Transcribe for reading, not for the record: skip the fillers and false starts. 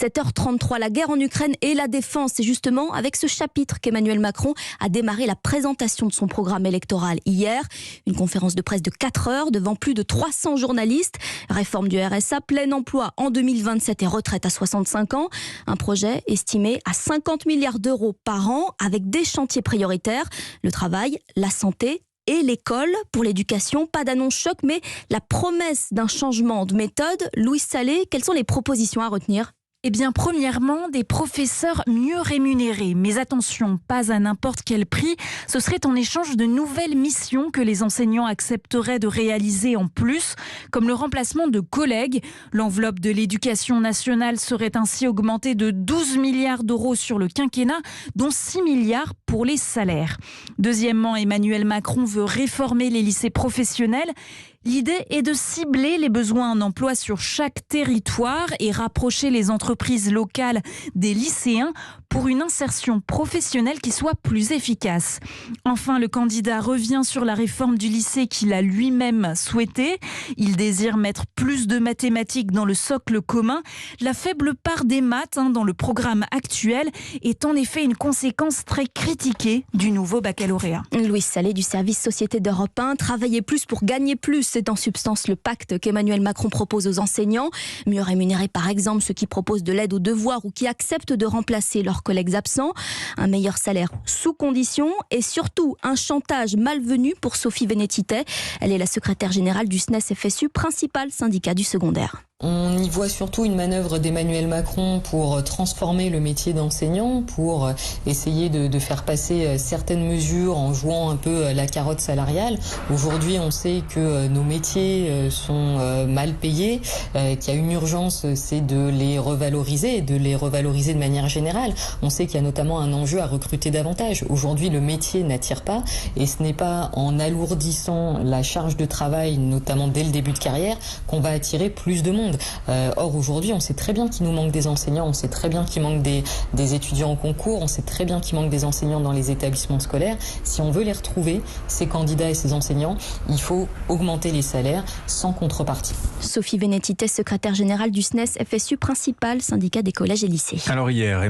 7h33, la guerre en Ukraine et la défense. C'est justement avec ce chapitre qu'Emmanuel Macron a démarré la présentation de son programme électoral hier. Une conférence de presse de 4 heures devant plus de 300 journalistes. Réforme du RSA, plein emploi en 2027 et retraite à 65 ans. Un projet estimé à 50 milliards d'euros par an avec des chantiers prioritaires. Le travail, la santé et l'école. Pour l'éducation, pas d'annonce choc, mais la promesse d'un changement de méthode. Louise Salé, quelles sont les propositions à retenir ? Eh bien, premièrement, des professeurs mieux rémunérés. Mais attention, pas à n'importe quel prix. Ce serait en échange de nouvelles missions que les enseignants accepteraient de réaliser en plus, comme le remplacement de collègues. L'enveloppe de l'éducation nationale serait ainsi augmentée de 12 milliards d'euros sur le quinquennat, dont 6 milliards pour les salaires. Deuxièmement, Emmanuel Macron veut réformer les lycées professionnels. L'idée est de cibler les besoins en emploi sur chaque territoire et rapprocher les entreprises locales des lycéens pour une insertion professionnelle qui soit plus efficace. Enfin, le candidat revient sur la réforme du lycée qu'il a lui-même souhaitée. Il désire mettre plus de mathématiques dans le socle commun. La faible part des maths dans le programme actuel est en effet une conséquence très critiquée du nouveau baccalauréat. Louise Salé du service Société d'Europe 1. Travailler plus pour gagner plus, c'est en substance le pacte qu'Emmanuel Macron propose aux enseignants. Mieux rémunérer par exemple ceux qui proposent de l'aide aux devoirs ou qui acceptent de remplacer leurs collègues absents. Un meilleur salaire sous condition et surtout un chantage malvenu pour Sophie Vénétité. Elle est la secrétaire générale du SNES-FSU, principal syndicat du secondaire. On y voit surtout une manœuvre d'Emmanuel Macron pour transformer le métier d'enseignant, pour essayer de faire passer certaines mesures en jouant un peu la carotte salariale. Aujourd'hui, on sait que nos métiers sont mal payés, qu'il y a une urgence, c'est de les revaloriser, de manière générale. On sait qu'il y a notamment un enjeu à recruter davantage. Aujourd'hui, le métier n'attire pas et ce n'est pas en alourdissant la charge de travail, notamment dès le début de carrière, qu'on va attirer plus de monde. Or aujourd'hui on sait très bien qu'il nous manque des enseignants, on sait très bien qu'il manque des étudiants au concours, on sait très bien qu'il manque des enseignants dans les établissements scolaires. Si on veut les retrouver, ces candidats et ces enseignants, il faut augmenter les salaires sans contrepartie. Sophie Vénétité, secrétaire générale du SNES-FSU, principal syndicat des collèges et lycées. Alors hier,